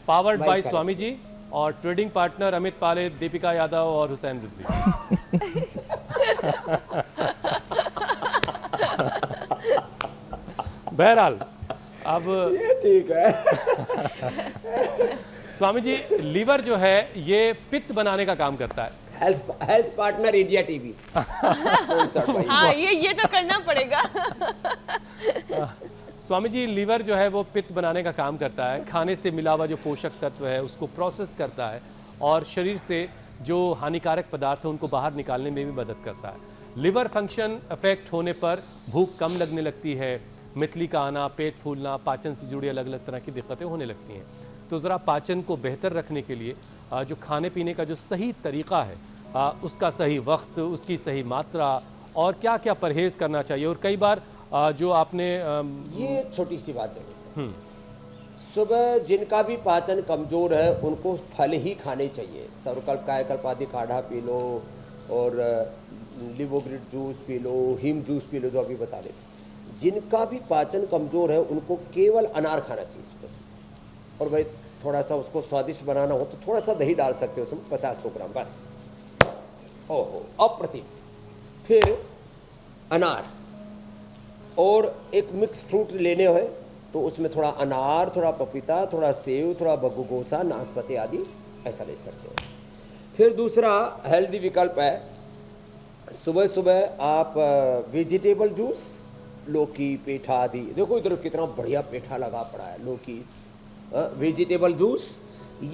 पावर्ड बाय स्वामी जी, और ट्रेडिंग पार्टनर अमित पाले, दीपिका यादव और हुसैन रिजवी। बहरहाल अब ये ठीक है। स्वामी जी, लीवर जो है ये पित्त बनाने का काम करता है। Health partner India TV. हाँ, ये तो करना पड़ेगा। स्वामी जी, लीवर जो है वो पित्त बनाने का काम करता है। खाने से मिला हुआ जो पोषक तत्व है उसको प्रोसेस करता है, और शरीर से जो हानिकारक पदार्थ है उनको बाहर निकालने में भी मदद करता है। लिवर फंक्शन अफेक्ट होने पर भूख कम लगने लगती है, मितली का आना, पेट फूलना, पाचन से जुड़ी अलग अलग तरह की दिक्कतें होने लगती हैं। तो ज़रा पाचन को बेहतर रखने के लिए जो खाने पीने का जो सही तरीक़ा है, उसका सही वक्त, उसकी सही मात्रा, और क्या क्या परहेज़ करना चाहिए। और कई बार जो आपने ये छोटी सी बात है, सुबह जिनका भी पाचन कमज़ोर है उनको फल ही खाने चाहिए। सर्वकल्प, कायाकल्प आदि काढ़ा पी लो, और Livogrit juice P low, him juice P low, जो अभी बता रहे। जिनका भी पाचन कमज़ोर है उनको केवल अनार खाना चाहिए सुबह से। और भाई थोड़ा सा उसको स्वादिष्ट बनाना हो तो थोड़ा सा दही डाल सकते हो उसमें, 50-100 ग्राम बस। ओहो, अप्रतिम। फिर अनार, और एक मिक्स फ्रूट लेने हो तो उसमें थोड़ा अनार, थोड़ा पपीता, थोड़ा सेव, थोड़ा बग्गूगोसा, नाशपाती आदि ऐसा ले सकते हैं। फिर दूसरा हेल्दी विकल्प है, सुबह सुबह आप वेजिटेबल जूस, लौकी, पेठा आदि, देखो इधर कितना बढ़िया पेठा लगा पड़ा है, लौकी, वेजिटेबल जूस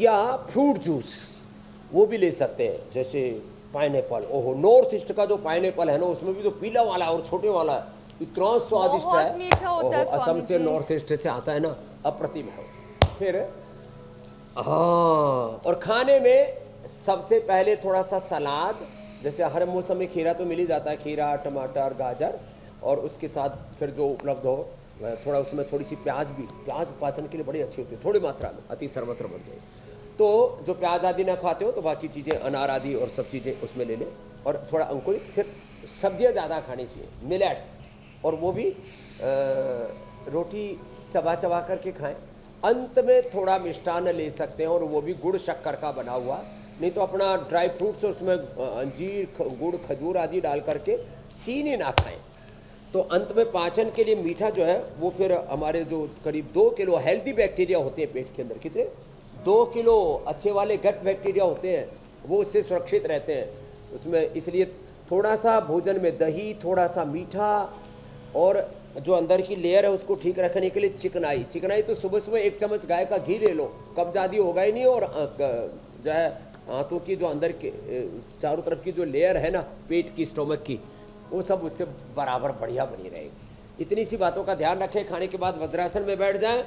या फ्रूट जूस वो भी ले सकते हैं, जैसे पाइनएप्पल। ओहो, नॉर्थ ईस्ट का जो पाइनएप्पल है ना, उसमें भी जो पीला वाला और छोटे वाला है, इतना स्वादिष्ट बहुत है। मीठा होता है असम स्वामी से, जी। नॉर्थ ईस्ट से आता है ना, अप्रतिम है। फिर हाँ, और खाने में सबसे पहले थोड़ा सा सलाद, जैसे हर मौसम में खीरा तो मिल ही जाता है, खीरा, टमाटर, गाजर, और उसके साथ फिर जो उपलब्ध हो थोड़ा उसमें थोड़ी सी प्याज भी, प्याज पाचन के लिए बड़ी अच्छी होती है, थोड़ी मात्रा में, अति सर्वत्र बन गई। तो जो प्याज आदि ना खाते हो तो बाकी चीज़ें, अनार आदि और सब चीज़ें उसमें ले लें, और थोड़ा अंकुरित। फिर सब्जियां ज़्यादा खानी चाहिए, मिलेट्स, और वो भी रोटी चबा चबा करके खाएं। अंत में थोड़ा मिष्टान्न ले सकते हैं, और वो भी गुड़ शक्कर का बना हुआ, नहीं तो अपना ड्राई फ्रूट्स उसमें अंजीर, गुड़, खजूर आदि डाल करके, चीनी ना खाएं। तो अंत में पाचन के लिए मीठा जो है वो फिर हमारे जो करीब 2 किलो हेल्दी बैक्टीरिया होते हैं पेट के अंदर, कितने 2 किलो अच्छे वाले गट बैक्टीरिया होते हैं, वो उससे सुरक्षित रहते हैं उसमें। इसलिए थोड़ा सा भोजन में दही, थोड़ा सा मीठा, और जो अंदर की लेयर है उसको ठीक रखने के लिए चिकनाई। चिकनाई तो सुबह सुबह 1 चम्मच गाय का घी ले लो, कब्ज आदि होगा ही नहीं, और जो है हाथों की जो अंदर के चारों तरफ की जो लेयर है ना पेट की, स्टोमक की, वो सब उससे बराबर बढ़िया बनी रहेगी। इतनी सी बातों का ध्यान रखें। खाने के बाद वज्रासन में बैठ जाएं,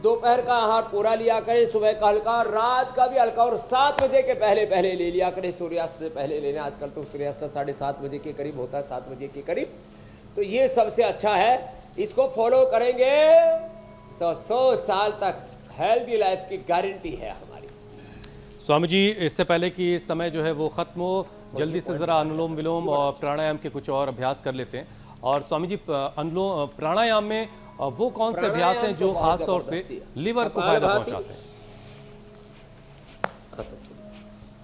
दोपहर का आहार पूरा लिया करें, सुबह का हल्का, रात का भी हल्का, और 7 बजे के पहले पहले ले लिया करें, सूर्यास्त से पहले लेना। आजकल तो सूर्यास्त 7:30 बजे के करीब होता है, 7 बजे के करीब। तो ये सबसे अच्छा है, इसको फॉलो करेंगे तो 100 साल तक हेल्दी लाइफ की गारंटी है हमारी। स्वामी जी, इससे पहले कि समय जो है वो खत्म हो, जल्दी से जरा अनुलोम विलोम और प्राणायाम के कुछ और अभ्यास कर लेते हैं। और स्वामी जी, अनुलोम प्राणायाम में वो कौन से अभ्यास हैं जो खास तौर से लीवर को फायदा पहुंचाते हैं?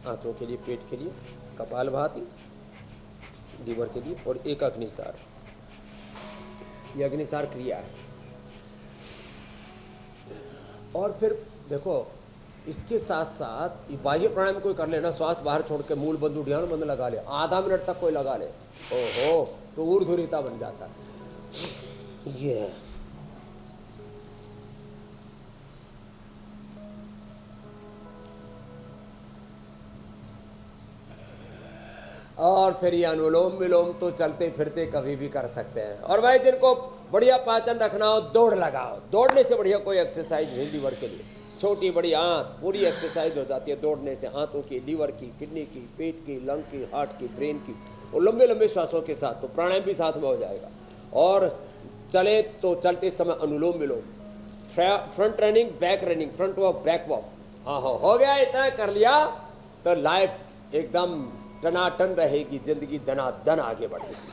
हाथों के लिए, पेट के लिए कपालभाति, लीवर के लिए, और एक अग्निसार। ये अग्निसार क्रिया है। और फिर देखो, इसके साथ साथ बाह्य प्राणायाम कोई कर लेना, श्वास बाहर छोड़ के मूल बंद, ध्यान बंद लगा ले, आधा मिनट तक कोई लगा ले, ओहो, तो ऊर्ध्वरीता बन जाता है। ये और फिर ये अनुलोम विलोम तो चलते फिरते कभी भी कर सकते हैं। और भाई जिनको बढ़िया पाचन रखना हो, दौड़ लगाओ। दौड़ने से बढ़िया कोई एक्सरसाइज नहीं लीवर के लिए। छोटी बड़ी आंत पूरी एक्सरसाइज हो जाती है दौड़ने से, हाथों की, लीवर की, किडनी की, पेट की, लंग की, हार्ट की, ब्रेन की, और लंबे लंबे श्वासों के साथ। तो प्राणायाम भी साथ में हो जाएगा। और चले तो चलते समय anulom vilom, front running, back running, front walk, back walk. हाँ हाँ, हो गया, इतना कर लिया तो लाइफ एकदम टनाटन रहेगी, जिंदगी दनादन आगे बढ़ेगी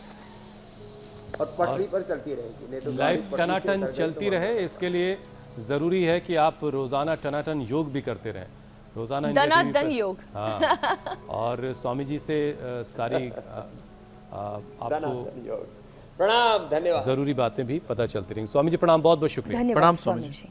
और पटरी पर चलती रहेगी। नहीं तो लाइफ टनाटन चलती रहे, इसके लिए ज़रूरी है कि आप रोज़ाना टनाटन योग भी करते रहें। रोज़ाना इंडिया टीवी दनादन पर- योग। हाँ, और स्वामी जी से सारी आपको दनादन योग। प्रणाम, धन्यवाद। ज़रूरी बातें भी पता चलती रहेंगी। स्वामी जी प्रणाम, बहुत बहुत शुक्रिया। धन्यवाद प्रणाम स्वामी स्वामी जी। जी।